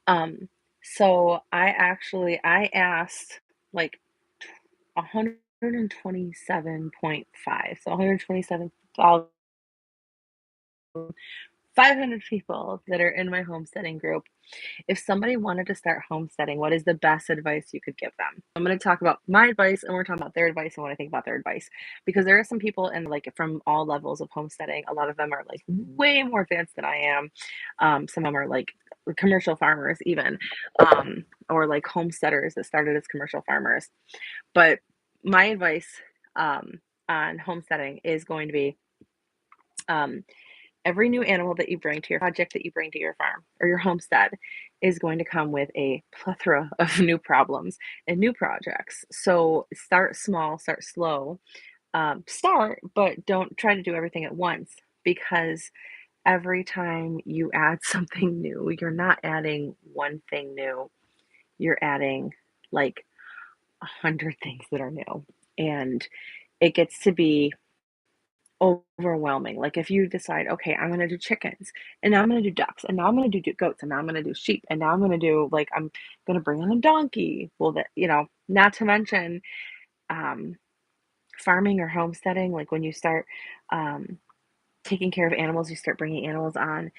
Um, so I asked like 127.5, so 127,500 people that are in my homesteading group. If somebody wanted to start homesteading, what is the best advice you could give them? I'm going to talk about my advice and we're talking about their advice and what I think about their advice. Because there are some people in like from all levels of homesteading. A lot of them are like way more advanced than I am. Some of them are like commercial farmers, even, or like homesteaders that started as commercial farmers. But my advice um, on homesteading is going to be um, every new animal that you bring to your project that you bring to your farm or your homestead is going to come with a plethora of new problems and new projects. So start small, start slow, but don't try to do everything at once because every time you add something new, you're not adding one thing new, you're adding like 100 things that are new. And it gets to be overwhelming. Like if you decide, okay, I'm gonna do chickens, and now I'm gonna do ducks, and now I'm gonna do goats, and now I'm gonna do sheep, and now I'm gonna do like I'm gonna bring in a donkey. Well, that not to mention um, farming or homesteading. Like when you start um, taking care of animals, you start bringing animals on.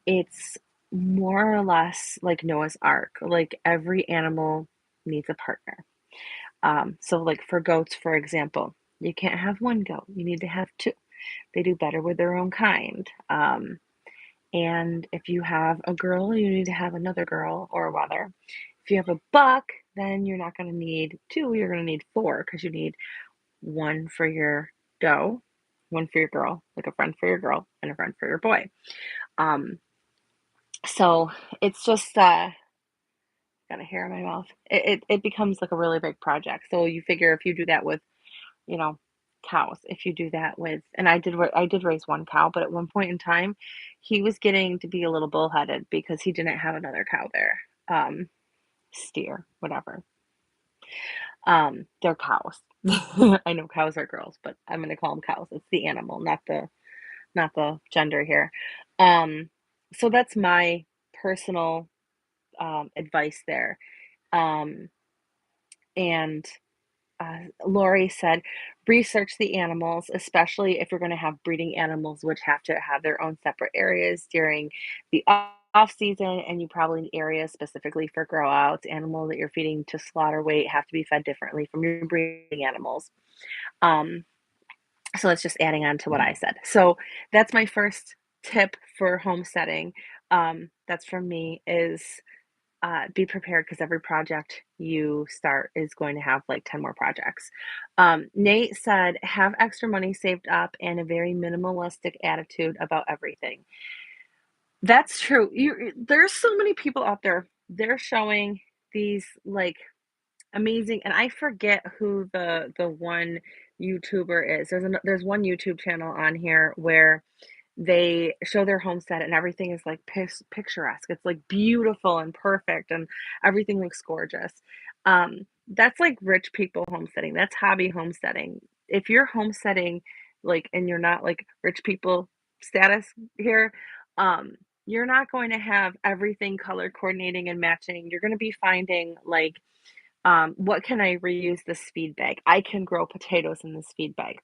It's more or less like Noah's Ark. Like every animal needs a partner. So like for goats, for example, you can't have one goat. You need to have two. They do better with their own kind. And if you have a girl, you need to have another girl or rather. If you have a buck, then you're not going to need two, you're going to need four because you need one for your doe, one for your girl, like a friend for your girl, and a friend for your boy. Um, so it's just got a hair in my mouth. It becomes like a really big project. So you figure if you do that with you know, cows. If you do that with, and I did raise one cow, but at one point in time, he was getting to be a little bullheaded because he didn't have another cow there. Steer, whatever. They're cows. I know cows are girls, but I'm gonna call them cows. It's the animal, not the gender here. Um, so that's my personal advice there. Um, and Lori said, research the animals, especially if you're going to have breeding animals, which have to have their own separate areas during the off season. And you probably need areas specifically for grow outs. Animals that you're feeding to slaughter weight have to be fed differently from your breeding animals. Um, so that's just adding on to what I said. So that's my first tip for homesteading. That's from me is be prepared because every project you start is going to have like 10 more projects. Nate said, have extra money saved up and a very minimalistic attitude about everything. That's true. There's so many people out there. They're showing these like amazing, and I forget who the one YouTuber is. There's one YouTube channel on here where they show their homestead and everything is like picturesque. It's like beautiful and perfect and everything looks gorgeous. That's like rich people homesteading. That's hobby homesteading. If you're homesteading like and you're not like rich people status here, um, you're not going to have everything color coordinating and matching. You're going to be finding like what can I reuse this feed bag? I can grow potatoes in this feed bag.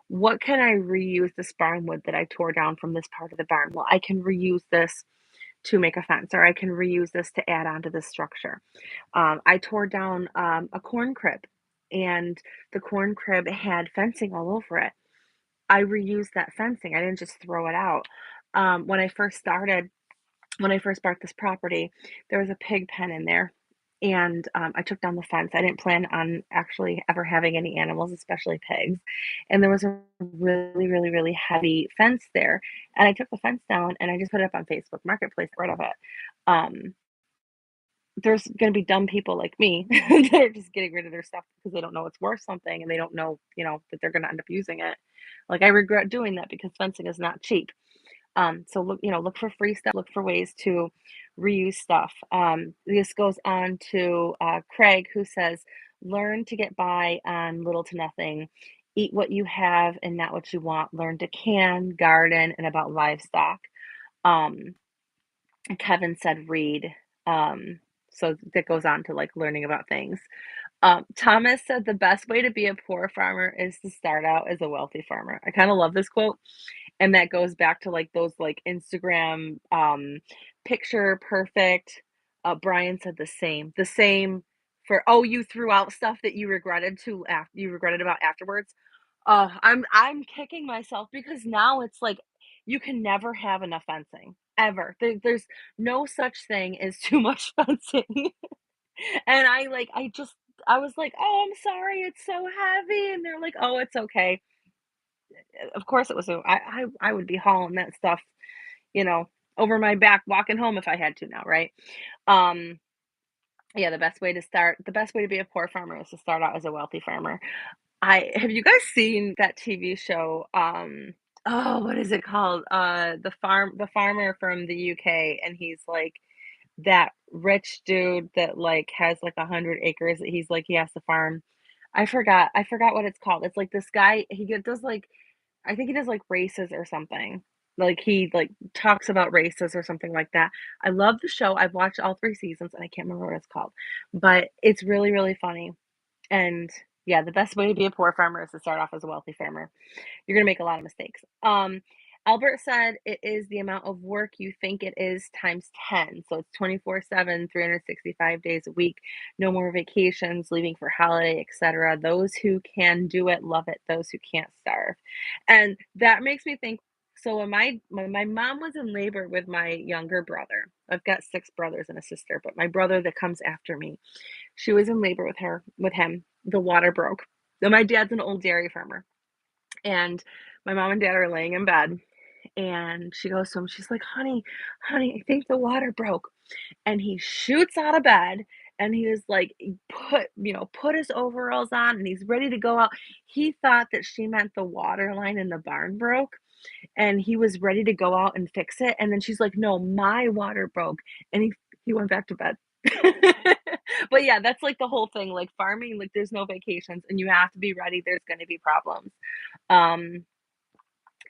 What can I reuse this barn wood that I tore down from this part of the barn? Well, I can reuse this to make a fence, or I can reuse this to add on to this structure. I tore down a corn crib, and the corn crib had fencing all over it. I reused that fencing. I didn't just throw it out. When I first started, when I first bought this property, there was a pig pen in there. And I took down the fence. I didn't plan on actually ever having any animals, especially pigs. And there was a really, really, really heavy fence there. And I took the fence down and I just put it up on Facebook Marketplace, rid of it. Um, there's going to be dumb people like me that are just getting rid of their stuff because they don't know it's worth something and they don't know, that they're going to end up using it. Like I regret doing that because fencing is not cheap. So look for free stuff, look for ways to reuse stuff. This goes on to Craig, who says, learn to get by on little to nothing. Eat what you have and not what you want. Learn to can, garden, and about livestock. Um, Kevin said, read. Um, so that goes on to like learning about things. Thomas said the best way to be a poor farmer is to start out as a wealthy farmer. I kind of love this quote. And that goes back to like those like Instagram picture perfect. Brian said the same. The same for oh, you threw out stuff that you regretted to after you regretted about afterwards. Oh, I'm kicking myself because now it's like you can never have enough fencing ever. There's no such thing as too much fencing. And I was like, "Oh, I'm sorry, it's so heavy." And they're like, "Oh, it's okay." Of course it was so I would be hauling that stuff, you know, over my back walking home if I had to now, right? Um, yeah, the best way to be a poor farmer is to start out as a wealthy farmer. I have you guys seen that TV show, oh, what is it called? The farmer from the UK, and he's like that rich dude that like has like 100 acres that he's like he has to farm. I forgot what it's called. It's like this guy, does like I think he does like races or something. Like he like talks about races or something like that. I love the show. I've watched all 3 seasons and I can't remember what it's called. But it's really, really funny. And yeah, the best way to be a poor farmer is to start off as a wealthy farmer. You're gonna make a lot of mistakes. Albert said it is the amount of work you think it is times 10. So it's 24/7, 365 days a week. No more vacations, leaving for holiday, etc. Those who can do it love it. Those who can't starve. And that makes me think so when my mom was in labor with my younger brother. I've got 6 brothers and a sister, but my brother that comes after me, she was in labor with him. The water broke. So my dad's an old dairy farmer and my mom and dad are laying in bed, and she goes to him, she's like, honey, I think the water broke. And he shoots out of bed and he was like, put his overalls on and he's ready to go out. He thought that she meant the water line in the barn broke and he was ready to go out and fix it. And then she's like, no, my water broke. And he went back to bed. But yeah, that's like the whole thing. Like farming, like there's no vacations and you have to be ready. There's going to be problems. Um,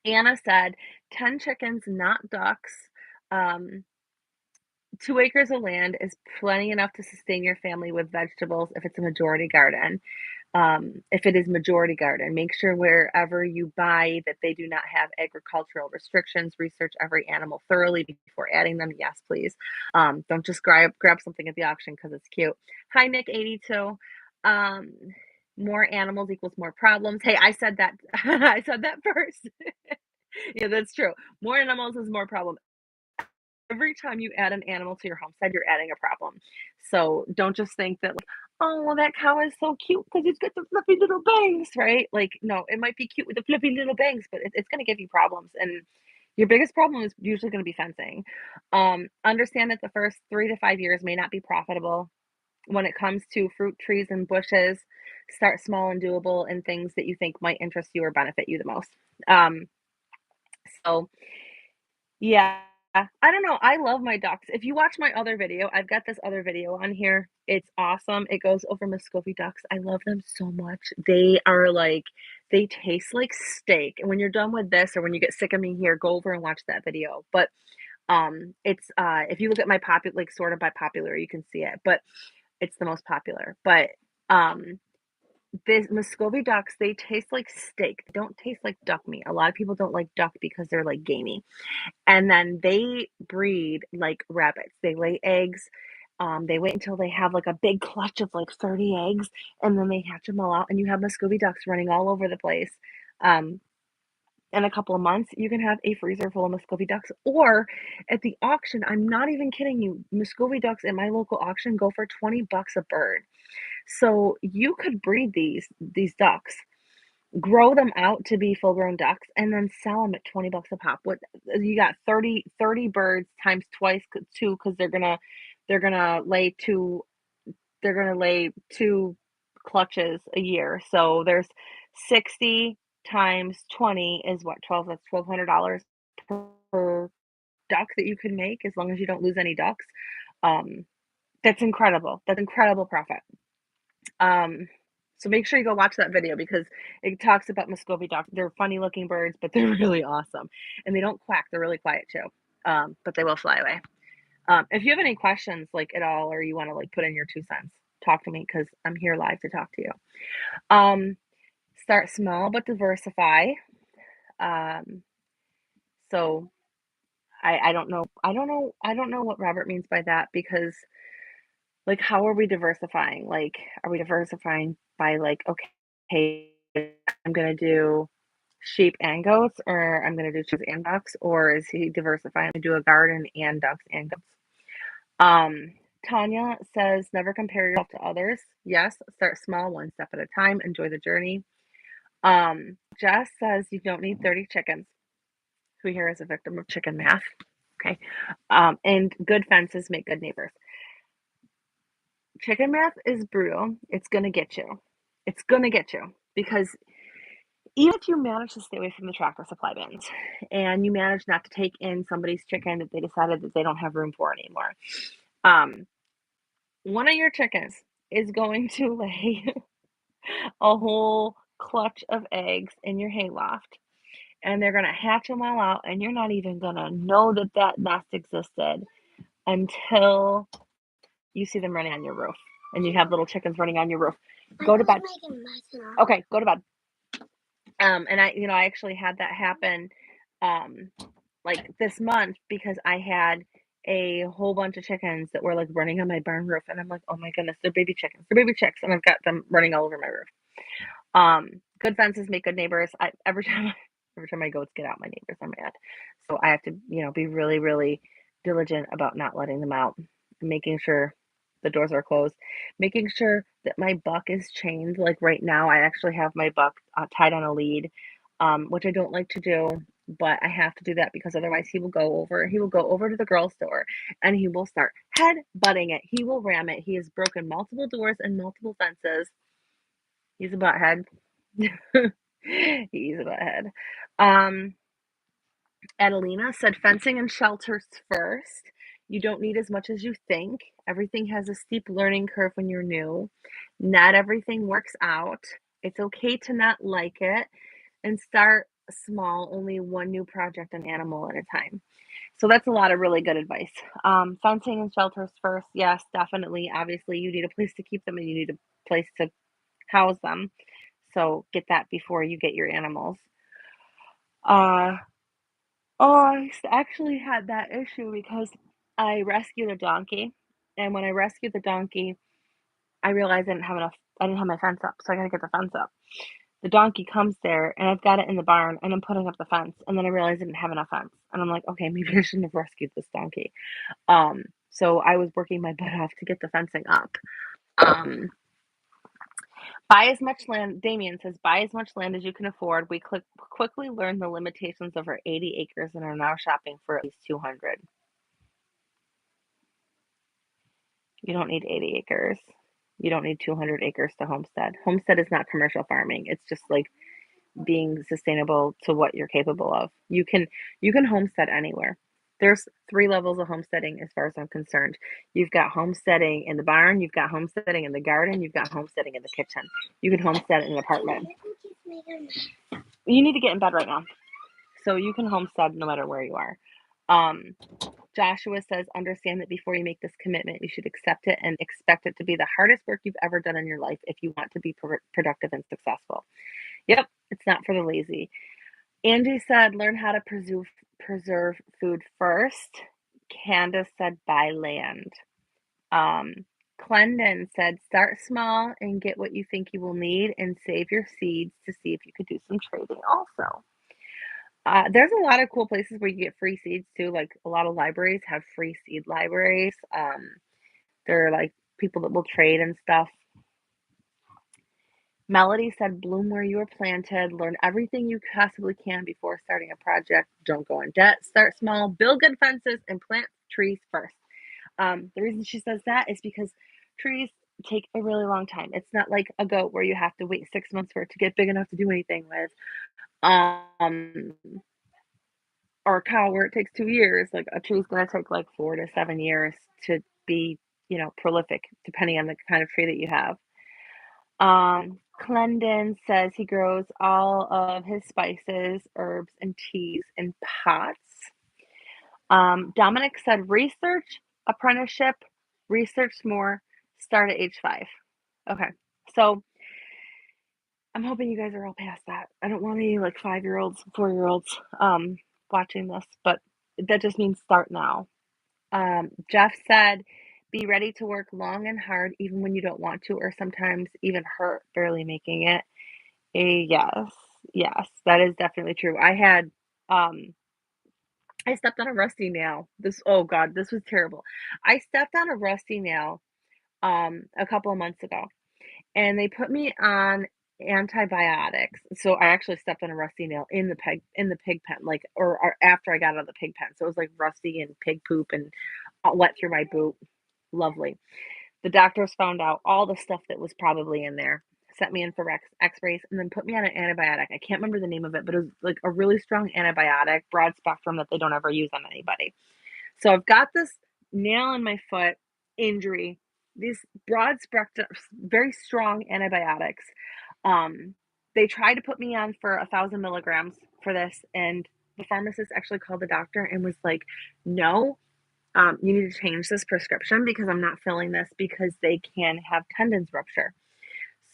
Anna said 10 chickens, not ducks. Um, 2 acres of land is plenty enough to sustain your family with vegetables if it's a majority garden. If it is majority garden, make sure wherever you buy that they do not have agricultural restrictions. Research every animal thoroughly before adding them. Yes, please. Don't just grab something at the auction because it's cute. Hi, Nick 82. Um, more animals equals more problems. Hey, I said that. I said that first. Yeah, that's true. More animals is more problem. Every time you add an animal to your homestead, you're adding a problem. So don't just think that like, oh, well, that cow is so cute because it's got the fluffy little bangs, right? Like, no, it might be cute with the fluffy little bangs, but it's going to give you problems. And your biggest problem is usually going to be fencing. Understand that the first 3 to 5 years may not be profitable. When it comes to fruit trees and bushes, start small and doable and things that you think might interest you or benefit you the most. Um, so yeah, I don't know, I love my ducks. If you watch my other video, I've got this other video on here. It's awesome. It goes over Muscovy ducks. I love them so much. They taste like steak. And when you're done with this or when you get sick of me here, go over and watch that video. But it's if you look at my popular like sort of by popular, you can see it. But it's the most popular. But um this Muscovy ducks, they taste like steak. They don't taste like duck meat. A lot of people don't like duck because they're like gamey. And then they breed like rabbits. They lay eggs. They wait until they have like a big clutch of like 30 eggs, and then they hatch them all out, and you have Muscovy ducks running all over the place. Um, in a couple of months, you can have a freezer full of Muscovy ducks. Or at the auction, I'm not even kidding you, Muscovy ducks at my local auction go for 20 bucks a bird. So you could breed these ducks, grow them out to be full grown ducks and then sell them at 20 bucks a pop. What you got 30 birds times twice two because they're gonna lay two clutches a year. So there's 60 times 20 is what 12 that's $1,200 per duck that you can make as long as you don't lose any ducks. Um, that's incredible. That's incredible profit. Um, so make sure you go watch that video because it talks about Muscovy ducks. They're funny looking birds, but they're really awesome. And they don't quack. They're really quiet too. But they will fly away. If you have any questions, like, at all, or you wanna, like, put in your 2 cents, talk to me because 'cause I'm here live to talk to you. Um, Start small but diversify. Um, so I don't know what Robert means by that because, like, how are we diversifying? Like, are we diversifying by, like, "Okay, I'm gonna do sheep and goats," or "I'm gonna do chickens and ducks," or is he diversifying to do a garden and ducks and goats? Um, Tanya says, "Never compare yourself to others." Yes, start small, one step at a time, enjoy the journey. Jess says, "You don't need 30 chickens." Who here is a victim of chicken math? Okay. And good fences make good neighbors. Chicken math is brutal. It's gonna get you. It's gonna get you because even if you manage to stay away from the Tractor Supply bins and you manage not to take in somebody's chicken that they decided that they don't have room for anymore, um, one of your chickens is going to lay a whole clutch of eggs in your hayloft, and they're gonna hatch them all out, and you're not even gonna know that that nest existed until you see them running on your roof, and you have little chickens running on your roof. Go to bed. Okay, go to bed. And I actually had that happen, um, like this month because I had a whole bunch of chickens that were like running on my barn roof, and I'm like, oh my goodness, they're baby chickens, they're baby chicks, and I've got them running all over my roof. Good fences make good neighbors. Every time my goats get out, my neighbors are mad, so I have to be really really diligent about not letting them out, making sure the doors are closed, making sure that my buck is chained. Like right now, I actually have my buck tied on a lead, which I don't like to do, but I have to do that because otherwise he will go over. He will go over to the girl store and he will start head butting it. He will ram it. He has broken multiple doors and multiple fences. He's a butthead. He's a butthead. Um, Adelina said fencing and shelters first. You don't need as much as you think. Everything has a steep learning curve when you're new. Not everything works out. It's okay to not like it and start small, only one new project an animal at a time. So that's a lot of really good advice. Fencing and shelters first. Yes, definitely. Obviously, you need a place to keep them and you need a place to house them. So get that before you get your animals. Uh, oh, actually had that issue because I rescued a donkey, and when I rescued the donkey, I realized I didn't have my fence up, so I gotta get the fence up. The donkey comes there, and I've got it in the barn, and I'm putting up the fence, and then I realized I didn't have enough fence, and I'm like, okay, maybe I shouldn't have rescued this donkey. So I was working my butt off to get the fencing up. Um, Buy as much land, Damien says, buy as much land as you can afford. We quickly learned the limitations of our 80 acres and are now shopping for at least 200. You don't need 80 acres. You don't need 200 acres to homestead. Homestead is not commercial farming. It's just like being sustainable to what you're capable of. You can homestead anywhere. There's 3 levels of homesteading as far as I'm concerned. You've got homesteading in the barn, you've got homesteading in the garden, you've got homesteading in the kitchen. You can homestead in an apartment. You need to get in bed right now. So you can homestead no matter where you are. Um, Joshua says, understand that before you make this commitment, you should accept it and expect it to be the hardest work you've ever done in your life if you want to be productive and successful. Yep, it's not for the lazy. Angie said, learn how to preserve food first. Candace said, buy land. Clendon said, start small and get what you think you will need and save your seeds to see if you could do some trading also. There's a lot of cool places where you get free seeds too. Like a lot of libraries have free seed libraries. There are like people that will trade and stuff. Melody said, bloom where you were planted, learn everything you possibly can before starting a project. Don't go in debt, start small, build good fences, and plant trees first. The reason she says that is because trees take a really long time. It's not like a goat where you have to wait 6 months for it to get big enough to do anything with. Um, or a cow where it takes 2 years. Like a tree's going to take like 4 to 7 years to be, prolific, depending on the kind of tree that you have. Clendon says he grows all of his spices, herbs, and teas in pots. Dominic said research apprenticeship, research more, start at age 5. Okay. So I'm hoping you guys are all past that. I don't want any like 5-year-olds, 4-year-olds watching this, but that just means start now. Jeff said, be ready to work long and hard even when you don't want to, or sometimes even hurt barely making it. Yes, yes, that is definitely true. Um, I stepped on a rusty nail. Oh God, this was terrible. I stepped on a rusty nail a couple of months ago, and they put me on antibiotics. So I actually stepped on a rusty nail in the pig pen, like or after I got out of the pig pen. So it was like rusty and pig poop and wet through my boot. Lovely. The doctors found out all the stuff that was probably in there, sent me in for X-rays, and then put me on an antibiotic. I can't remember the name of it, but it was like a really strong antibiotic, broad spectrum that they don't ever use on anybody. So I've got this nail in my foot injury, these broad spectrum, very strong antibiotics. Um, they tried to put me on for 1,000 milligrams for this, and the pharmacist actually called the doctor and was like, no, you need to change this prescription because I'm not filling this because they can have tendons rupture.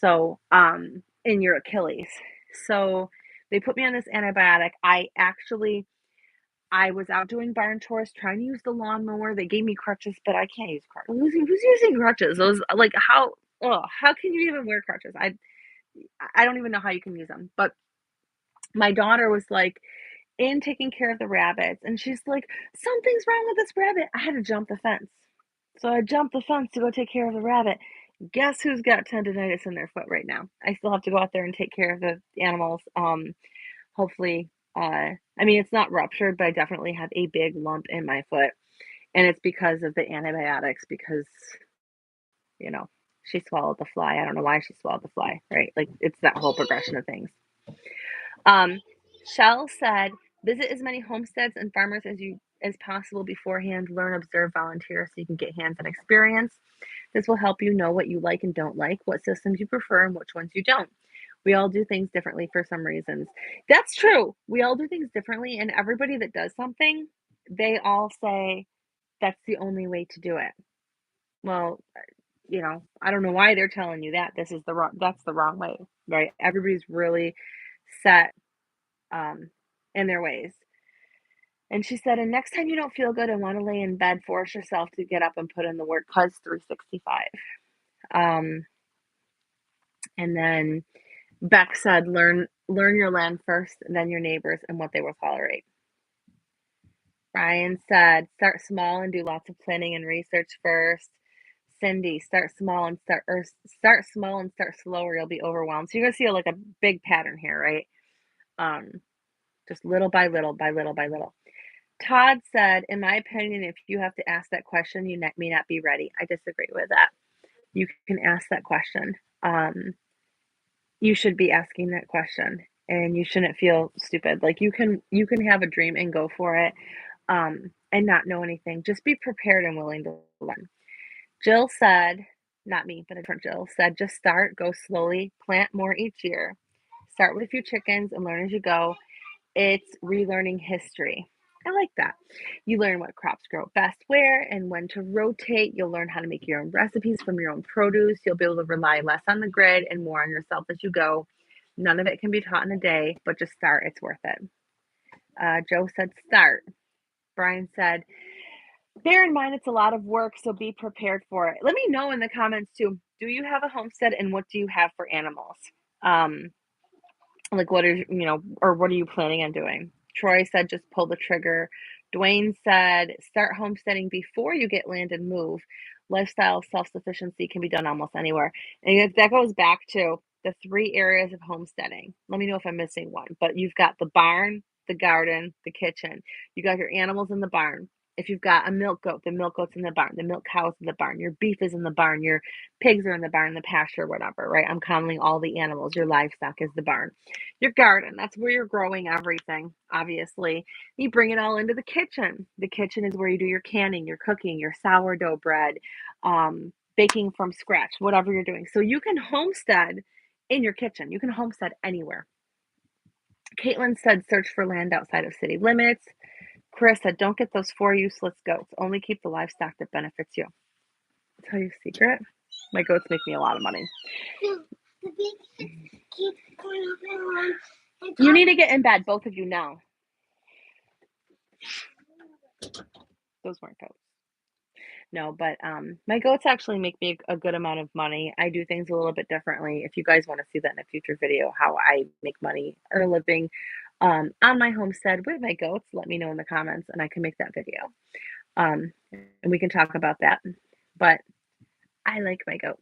So, in your Achilles. So they put me on this antibiotic. I was out doing barn chores trying to use the lawnmower. They gave me crutches, but I can't use crutches. Who's using crutches? Those like how can you even wear crutches? I don't even know how you can use them. But my daughter was like in taking care of the rabbits, and she's like, something's wrong with this rabbit. I had to jump the fence. So I jumped the fence to go take care of the rabbit. Guess who's got tendonitis in their foot right now? I still have to go out there and take care of the animals. Hopefully, I mean, it's not ruptured, but I definitely have a big lump in my foot. And it's because of the antibiotics, because, you know, she swallowed the fly. I don't know why she swallowed the fly, right? Like, it's that whole progression of things. Um, Shell said, visit as many homesteads and farmers as possible beforehand. Learn, observe, volunteer so you can get hands-on experience. This will help you know what you like and don't like, what systems you prefer, and which ones you don't. We all do things differently for some reasons. That's true. We all do things differently, and everybody that does something, they all say that's the only way to do it. Well, I don't know why they're telling you that. That's the wrong way, right? Everybody's really set in their ways. And she said, and next time you don't feel good and want to lay in bed, force yourself to get up and put in the work, cause 365. Um, and then Beck said, learn your land first, then your neighbors and what they will tolerate. Ryan said, start small and do lots of planning and research first. Cindy, start small and start small and start slower. You'll be overwhelmed. So you're gonna see like a big pattern here, right? Um, just little by little, by little by little. Todd said, in my opinion, if you have to ask that question, you may not be ready. I disagree with that. You can ask that question. You should be asking that question, and you shouldn't feel stupid. Like you can have a dream and go for it, and not know anything. Just be prepared and willing to learn. Jill said, not me, but a different Jill said, just start, go slowly, plant more each year. Start with a few chickens and learn as you go. It's relearning history. I like that. You learn what crops grow best where and when to rotate. You'll learn how to make your own recipes from your own produce. You'll be able to rely less on the grid and more on yourself as you go. None of it can be taught in a day, but just start. It's worth it. Joe said, start. Brian said, bear in mind it's a lot of work, so be prepared for it. Let me know in the comments too. Do you have a homestead and what do you have for animals? Like or what are you planning on doing? Troy said just pull the trigger. Dwayne said start homesteading before you get land and move. Lifestyle self-sufficiency can be done almost anywhere. And that goes back to the 3 areas of homesteading. Let me know if I'm missing one, but you've got the barn, the garden, the kitchen. You got your animals in the barn. If you've got a milk goat, the milk goat's in the barn, the milk cow's in the barn, your beef is in the barn, your pigs are in the barn, the pasture, whatever, right? I'm calling all the animals. Your livestock is the barn. Your garden, that's where you're growing everything, obviously. You bring it all into the kitchen. The kitchen is where you do your canning, your cooking, your sourdough bread, baking from scratch, whatever you're doing. So you can homestead in your kitchen. You can homestead anywhere. Caitlin said search for land outside of city limits. Chris said, don't get those 4 useless goats. Only keep the livestock that benefits you. I'll tell you a secret. My goats make me a lot of money. You need to get in bed, both of you now. Those weren't goats. No, but my goats actually make me a good amount of money. I do things a little bit differently. If you guys want to see that in a future video, how I make money or a living on my homestead with my goats, let me know in the comments and I can make that video. And we can talk about that. But I like my goats.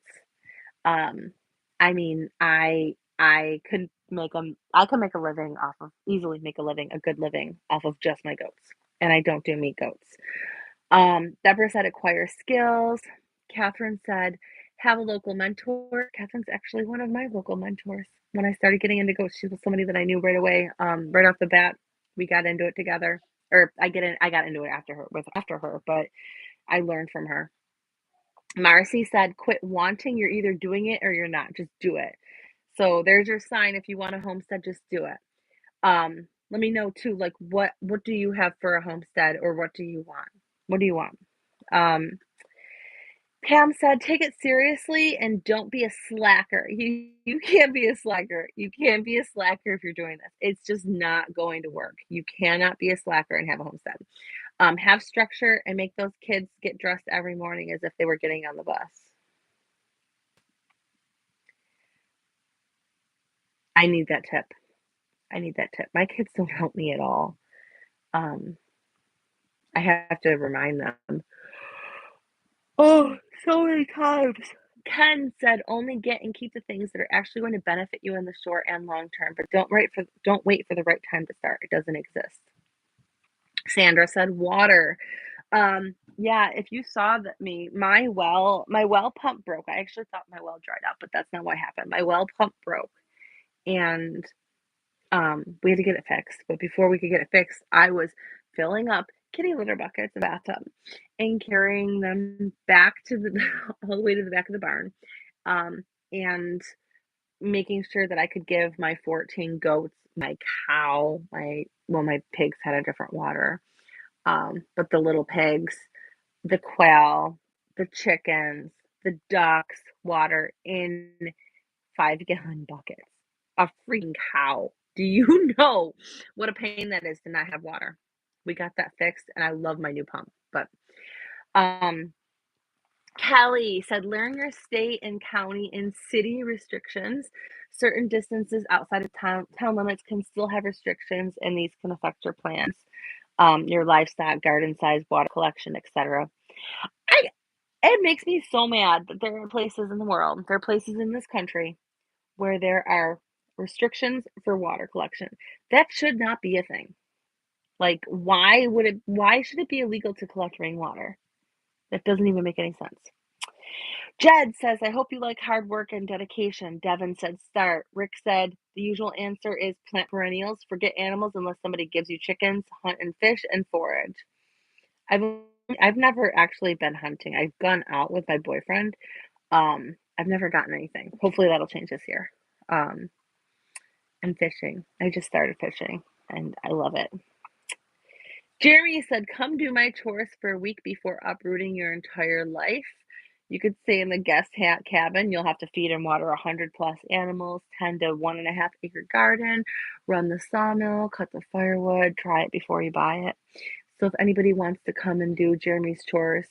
Um, I mean, I could I could make a living off of easily make a living, a good living off of just my goats. And I don't do meat goats. Deborah said acquire skills. Catherine said have a local mentor. Catherine's actually one of my local mentors. When I started getting into goats, she was somebody that I knew right away. Right off the bat, we got into it together. Or I got into it after her, but I learned from her. Marcy said, quit wanting. You're either doing it or you're not. Just do it. So there's your sign. If you want a homestead, just do it. Let me know too, like what do you have for a homestead or what do you want? What do you want? Pam said, take it seriously and don't be a slacker. You can't be a slacker. You can't be a slacker if you're doing this. It's just not going to work. You cannot be a slacker and have a homestead. Have structure and make those kids get dressed every morning as if they were getting on the bus. I need that tip. I need that tip. My kids don't help me at all. Um, I have to remind them. Oh, so many times. Ken said, only get and keep the things that are actually going to benefit you in the short and long term, but don't wait for the right time to start. It doesn't exist. Sandra said, water. Yeah, if you saw that my well pump broke. I actually thought my well dried up, but that's not what happened. My well pump broke and we had to get it fixed. But before we could get it fixed, I was filling up kitty litter buckets, a bathtub, and carrying them back to the all the way to the back of the barn, and making sure that I could give my 14 goats, my cow, my pigs had a different water, but the little pigs, the quail, the chickens, the ducks, water in 5-gallon buckets. A freaking cow. Do you know what a pain that is to not have water? We got that fixed, and I love my new pump. But um, Kelly said, learn your state and county and city restrictions. Certain distances outside of town limits can still have restrictions, and these can affect your plants, your livestock, garden size, water collection, etc. It makes me so mad that there are places in the world, there are places in this country where there are restrictions for water collection. That should not be a thing. Like, why should it be illegal to collect rainwater? That doesn't even make any sense. Jed says, I hope you like hard work and dedication. Devin said, start. Rick said, the usual answer is plant perennials. Forget animals unless somebody gives you chickens, hunt and fish, and forage. I've never actually been hunting. I've gone out with my boyfriend. I've never gotten anything. Hopefully that'll change this year. And fishing. I just started fishing and I love it. Jeremy said, come do my chores for a week before uprooting your entire life. You could stay in the guest hat cabin. You'll have to feed and water 100 plus animals, tend to 1.5 acre garden, run the sawmill, cut the firewood, try it before you buy it. So if anybody wants to come and do Jeremy's chores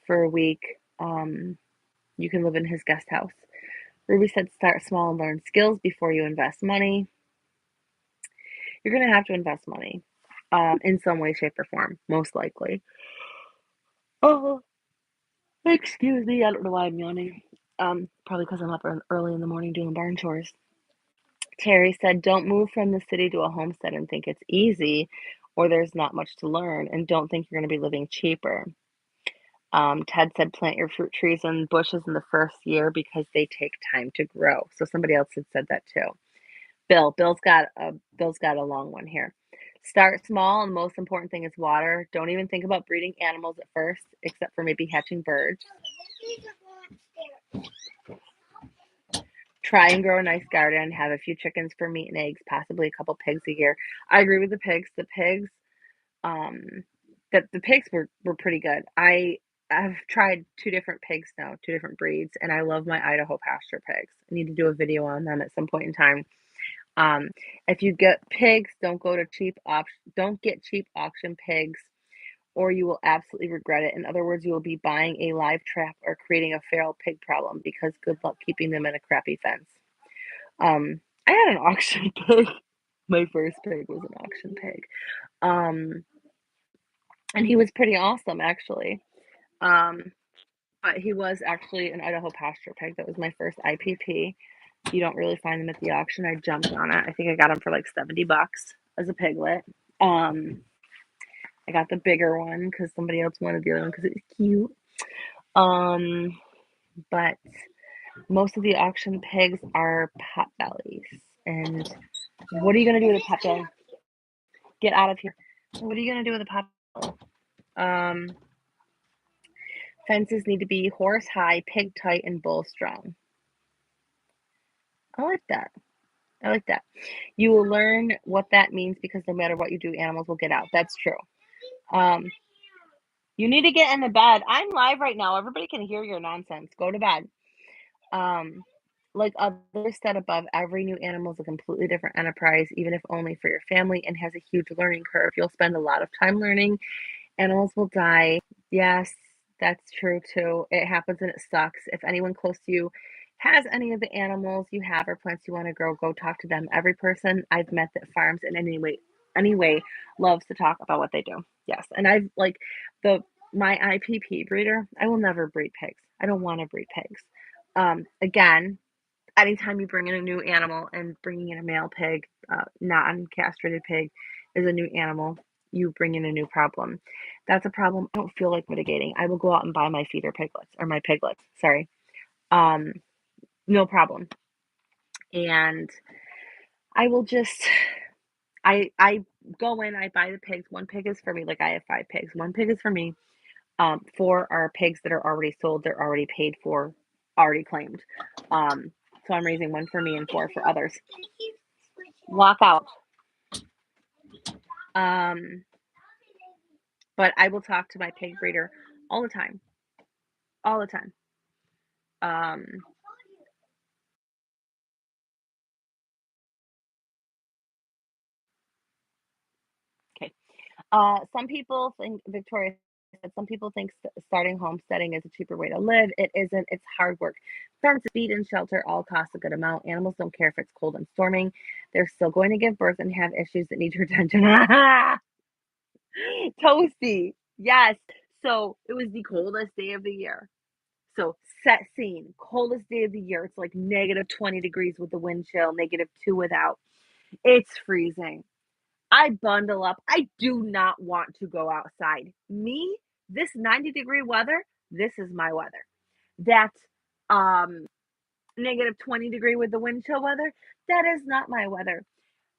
for a week, you can live in his guest house. Ruby said, start small and learn skills before you invest money. You're going to have to invest money in some way, shape, or form, most likely. Oh, excuse me. I don't know why I'm yawning. Probably because I'm up early in the morning doing barn chores. Terry said, don't move from the city to a homestead and think it's easy or there's not much to learn, and don't think you're going to be living cheaper. Ted said, plant your fruit trees and bushes in the first year because they take time to grow. So somebody else had said that too. Bill's got a long one here. Start small, and the most important thing is water. Don't even think about breeding animals at first, except for maybe hatching birds. Try and grow a nice garden. Have a few chickens for meat and eggs, possibly a couple pigs a year. I agree with the pigs. The pigs Um, the pigs were pretty good. I've tried 2 different pigs now, 2 different breeds, and I love my Idaho pasture pigs. I need to do a video on them at some point in time. Um, if you get pigs, don't get cheap auction pigs, or you will absolutely regret it. In other words, you will be buying a live trap or creating a feral pig problem because good luck keeping them in a crappy fence. I had an auction pig. My first pig was an auction pig. Um, and he was pretty awesome actually. Um, but he was actually an Idaho pasture pig. That was my first IPP. You don't really find them at the auction. I jumped on it. I think I got him for like $70 as a piglet. Um, I got the bigger one because somebody else wanted the other one because it was cute. Um, but most of the auction pigs are pot bellies. And what are you gonna do with a pot belly? Get out of here. What are you gonna do with a pot belly? Um, Fences need to be horse high, pig tight, and bull strong. I like that. I like that. You will learn what that means because no matter what you do, animals will get out. That's true. Um, you need to get in the bed. I'm live right now. Everybody can hear your nonsense. Go to bed. Um, like others said above, every new animal is a completely different enterprise, even if only for your family, and has a huge learning curve. You'll spend a lot of time learning. Animals will die. Yes, that's true too. It happens and it sucks. If anyone close to you has any of the animals you have or plants you want to grow, go talk to them. Every person I've met that farms in any way loves to talk about what they do. Yes. And I've like the my IPP breeder, I will never breed pigs. I don't want to breed pigs. Again, anytime you bring in a new animal and bringing in a male pig, non-castrated pig is a new animal, you bring in a new problem. That's a problem I don't feel like mitigating. I will go out and buy my feeder piglets or my piglets, sorry. Um, no problem. And I will just I go in, I buy the pigs. One pig is for me, like I have 5 pigs. One pig is for me. 4 are pigs that are already sold, they're already paid for, already claimed. Um, so I'm raising 1 for me and 4 for others. Walk out. Um, but I will talk to my pig breeder all the time, all the time. Um, okay. Some people think Victoria said some people think starting homesteading is a cheaper way to live. It isn't. It's hard work. Farms feed and shelter all cost a good amount. Animals don't care if it's cold and storming. They're still going to give birth and have issues that need your attention. Toasty. Yes. So it was the coldest day of the year. So set scene, coldest day of the year. It's like negative 20 degrees with the wind chill, -2 without. It's freezing. I bundle up. I do not want to go outside. Me, this 90-degree weather, this is my weather. That um -20 degree with the wind chill weather, that is not my weather.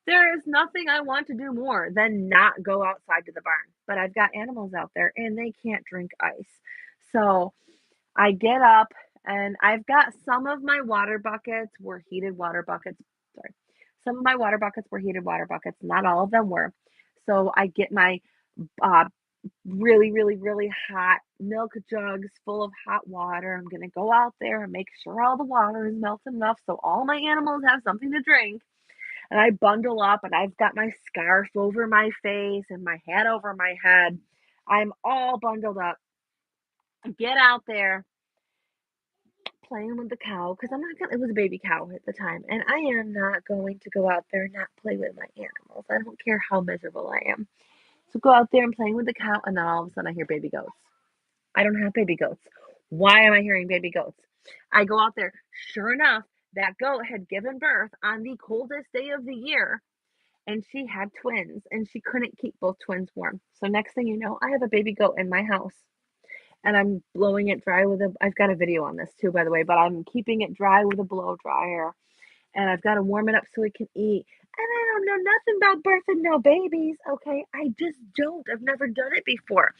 There is nothing I want to do more than not go outside to the barn. But I've got animals out there and they can't drink ice. So I get up and I've got some of my water buckets were heated water buckets. Sorry. Some of my water buckets were heated water buckets. Not all of them were. So I get my uh, really, really, really hot milk jugs full of hot water. I'm going to go out there and make sure all the water is melted enough so all my animals have something to drink. And I bundle up and I've got my scarf over my face and my hat over my head. I'm all bundled up. Get out there playing with the cow because I'm not gonna it was a baby cow at the time, and I am not going to go out there and not play with my animals. I don't care how miserable I am. So go out there and playing with the cow, and then all of a sudden I hear baby goats. I don't have baby goats. Why am I hearing baby goats? I go out there. Sure enough, that goat had given birth on the coldest day of the year, and she had twins, and she couldn't keep both twins warm. So next thing you know, I have a baby goat in my house and I'm blowing it dry with a I've got a video on this too, by the way, but I'm keeping it dry with a blow dryer and I've got to warm it up so it can eat. And I don't know nothing about birthing no babies, okay? I just don't. I've never done it before.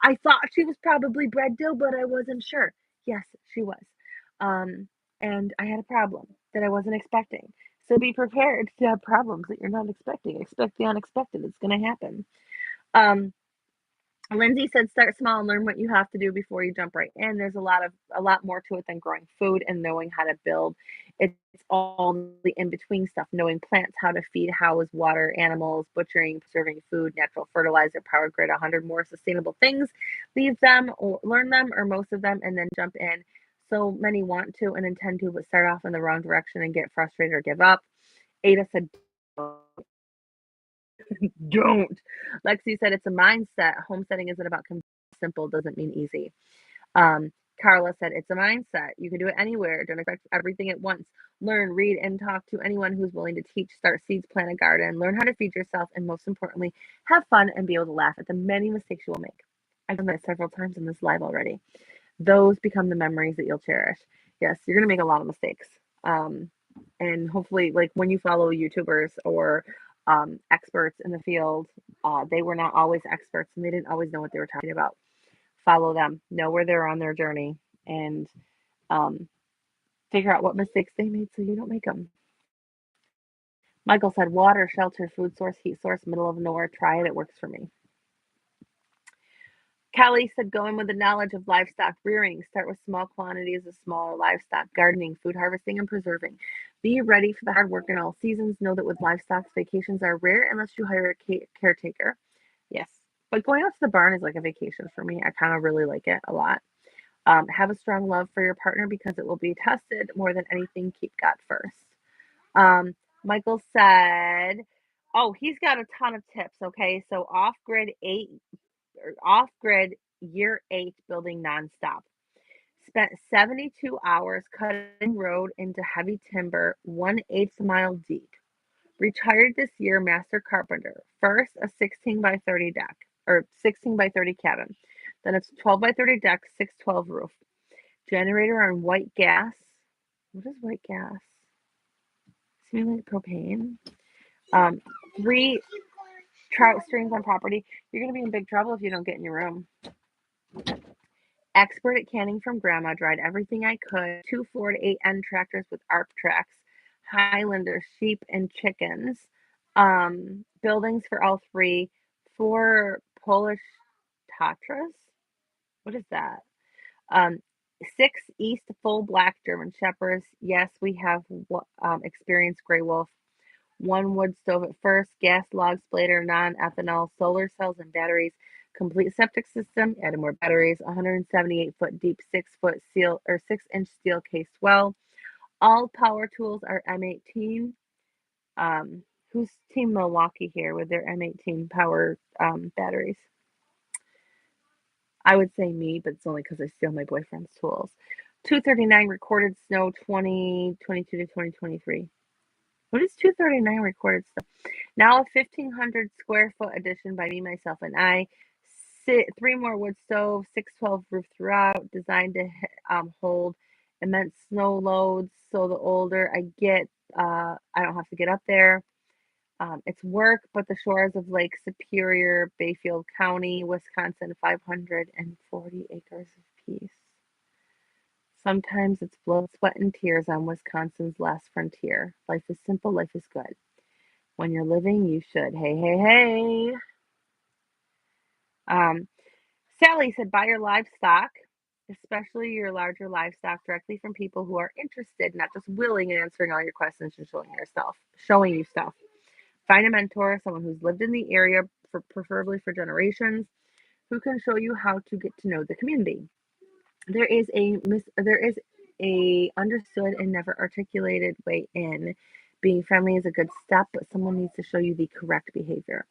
I thought she was probably bred to, but I wasn't sure. Yes, she was. Um, and I had a problem that I wasn't expecting. So be prepared to have problems that you're not expecting. Expect the unexpected. It's going to happen. Um, Lindsay said, "Start small and learn what you have to do before you jump right in." There's a lot more to it than growing food and knowing how to build. It's all the in between stuff, knowing plants, how to feed, house, water animals, butchering, preserving food, natural fertilizer, power grid, 100 more sustainable things. Leave them or learn them or most of them and then jump in. So many want to and intend to, but start off in the wrong direction and get frustrated or give up. Ada said, don't. Lexi said, it's a mindset. Homesteading isn't about simple, doesn't mean easy. Um, Carla said, it's a mindset. You can do it anywhere. Don't expect everything at once. Learn, read, and talk to anyone who's willing to teach. Start seeds, plant a garden, learn how to feed yourself, and most importantly, have fun and be able to laugh at the many mistakes you will make. I've done that several times in this live already. Those become the memories that you'll cherish. Yes, you're going to make a lot of mistakes. Um, and hopefully, like when you follow YouTubers or experts in the field, they were not always experts and they didn't always know what they were talking about. Follow them, know where they're on their journey, and um, figure out what mistakes they made so you don't make them. Michael said, water, shelter, food source, heat source, middle of nowhere. Try it. It works for me. Kelly said, go in with the knowledge of livestock rearing. Start with small quantities of smaller livestock, gardening, food harvesting, and preserving. Be ready for the hard work in all seasons. Know that with livestock, vacations are rare unless you hire a caretaker. Yes. But going out to the barn is like a vacation for me. I kind of really like it a lot. Have a strong love for your partner because it will be tested more than anything. Keep God first. Michael said, oh, he's got a ton of tips. Okay. So off grid year 8 building nonstop. Spent 72 hours cutting road into heavy timber, 1/8 mile deep. Retired this year, master carpenter. First, a 16 by 30 deck, or 16 by 30 cabin. Then it's 12 by 30 deck, 612 roof. Generator on white gas. What is white gas? Seeming like propane. Um, 3 trout streams on property. You're going to be in big trouble if you don't get in your room. Expert at canning from grandma, dried everything I could. 2 Ford 8N tractors with ARP tracks, Highlander, sheep, and chickens. Buildings for all 3. 4 Polish Tatras. What is that? Um, 6 East full black German Shepherds. Yes, we have experienced gray wolf. 1 wood stove at first, gas log splatter, non-ethanol, solar cells and batteries, complete septic system, added more batteries, 178-foot deep, 6-foot steel or 6-inch steel cased well. All power tools are M18. Who's Team Milwaukee here with their M18 power batteries? I would say me, but it's only because I steal my boyfriend's tools. 239 recorded snow 2022 to 2023. What is 239 recorded snow? Now a 1,500 square foot addition by me, myself, and I. 3 more wood stoves, 612 roof throughout, designed to hold immense snow loads. So the older I get, I don't have to get up there. It's work, but the shores of Lake Superior, Bayfield County, Wisconsin, 540 acres of peace. Sometimes it's blood, sweat, and tears on Wisconsin's last frontier. Life is simple, life is good. When you're living, you should. Hey, hey, hey. Um, Sally said, buy your livestock, especially your larger livestock, directly from people who are interested, not just willing in answering all your questions and showing you stuff. Find a mentor, someone who's lived in the area, preferably for generations, who can show you how to get to know the community. There is a understood and never articulated way in. Being friendly is a good step, but someone needs to show you the correct behavior.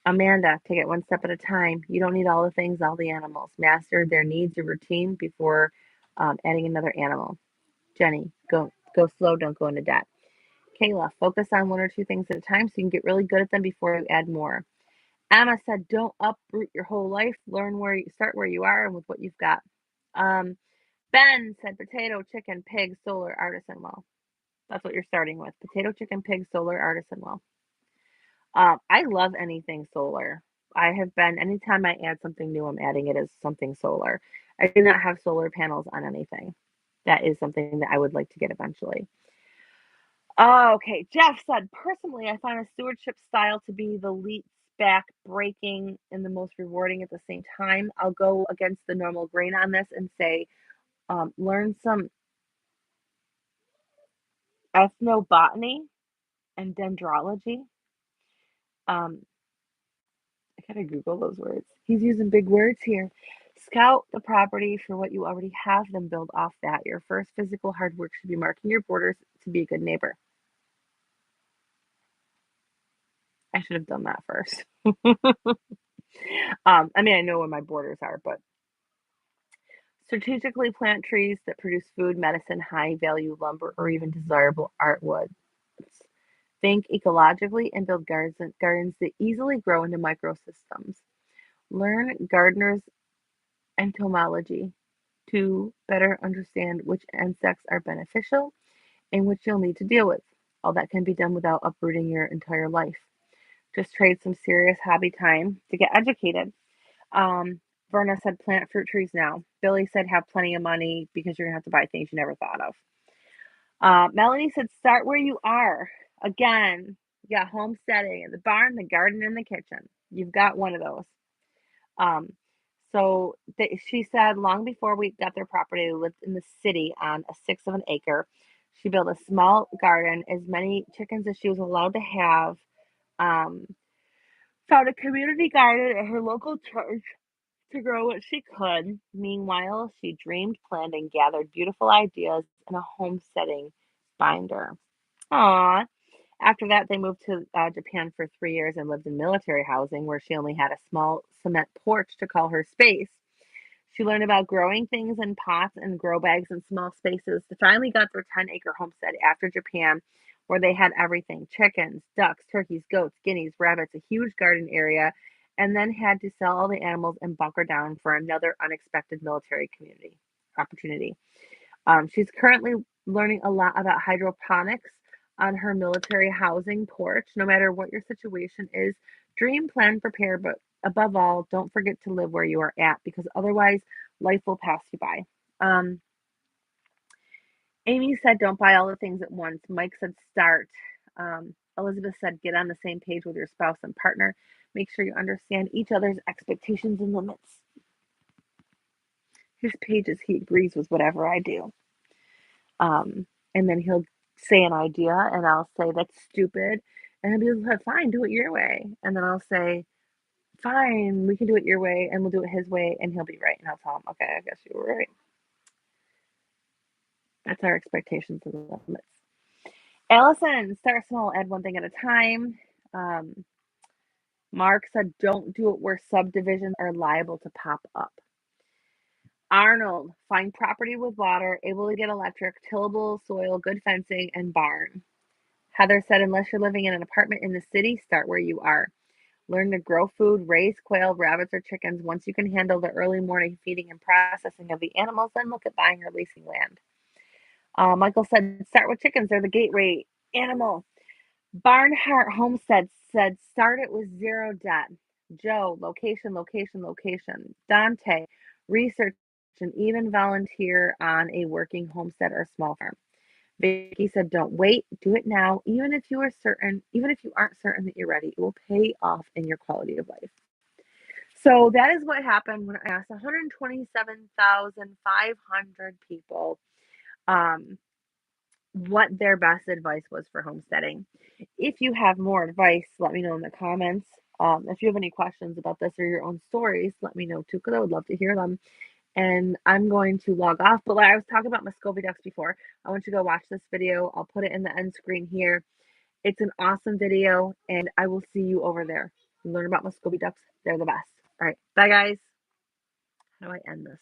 Amanda, take it one step at a time. You don't need all the things, all the animals. Master their needs, your routine before adding another animal. Jenny, go slow, don't go into debt. Kayla, focus on 1 or 2 things at a time so you can get really good at them before you add more. Emma said, don't uproot your whole life. Learn start where you are and with what you've got. Ben said, potato, chicken, pig, solar, artisan well. That's what you're starting with. Potato, chicken, pig, solar, artisan well. I love anything solar. Anytime I add something new, I'm adding it as something solar. I do not have solar panels on anything. That is something that I would like to get eventually. Oh, okay. Jeff said, personally, I find a stewardship style to be the least back-breaking and the most rewarding at the same time. I'll go against the normal grain on this and say, learn some ethnobotany and dendrology. Um, I gotta Google those words. He's using big words here. Scout the property for what you already have, then build off that. Your first physical hard work should be marking your borders to be a good neighbor. I should have done that first. I mean, I know where my borders are, but strategically plant trees that produce food, medicine, high value lumber, or even desirable artwood. Think ecologically and build gardens that easily grow into microsystems. Learn gardener's entomology to better understand which insects are beneficial and which you'll need to deal with. All that can be done without uprooting your entire life. Just trade some serious hobby time to get educated. Um, Verna said plant fruit trees now. Billy said have plenty of money because you're gonna have to buy things you never thought of. Melanie said start where you are. Again, you got homesteading in the barn, the garden, and the kitchen. You've got one of those. Um, she said long before we got their property, they lived in the city on a sixth of an acre. She built a small garden, as many chickens as she was allowed to have. Um, Found a community garden at her local church to grow what she could. Meanwhile, she dreamed, planned, and gathered beautiful ideas in a homesteading binder. Aww. After that, they moved to Japan for 3 years and lived in military housing where she only had a small cement porch to call her space. She learned about growing things in pots and grow bags in small spaces. They finally got their 10-acre homestead after Japan, where they had everything: chickens, ducks, turkeys, goats, guineas, rabbits, a huge garden area, and then had to sell all the animals and bunker down for another unexpected military community opportunity. She's currently learning a lot about hydroponics on her military housing porch. No matter what your situation is, dream, plan, prepare, but above all, don't forget to live where you are at because otherwise life will pass you by. Um, Amy said, don't buy all the things at once. Mike said, start. Elizabeth said, get on the same page with your spouse and partner. Make sure you understand each other's expectations and limits. His page is he agrees with whatever I do. And then he'll say an idea, and I'll say, that's stupid. And he'll be like, fine, do it your way. And then I'll say, fine, we can do it your way, and we'll do it his way, and he'll be right. And I'll tell him, okay, I guess you were right. That's our expectations and limits. Allison, start small, add one thing at a time. Um, Mark said, don't do it where subdivisions are liable to pop up. Arnold, find property with water, able to get electric, tillable soil, good fencing, and barn. Heather said, unless you're living in an apartment in the city, start where you are. Learn to grow food, raise quail, rabbits, or chickens. Once you can handle the early morning feeding and processing of the animals, then look at buying or leasing land. Michael said, start with chickens. They're the gateway animal. Barnhart Homestead said, start it with zero debt. Joe, location, location, location. Dante, research and even volunteer on a working homestead or small farm. Vicky said, don't wait, do it now. Even if you aren't certain that you're ready, it will pay off in your quality of life. So that is what happened when I asked 127,500 people what their best advice was for homesteading. If you have more advice, let me know in the comments. If you have any questions about this or your own stories, let me know too, because I would love to hear them. And I'm going to log off. But like I was talking about Muscovy ducks before, I want you to go watch this video. I'll put it in the end screen here. It's an awesome video, and I will see you over there. Learn about Muscovy ducks. They're the best. All right. Bye, guys. How do I end this?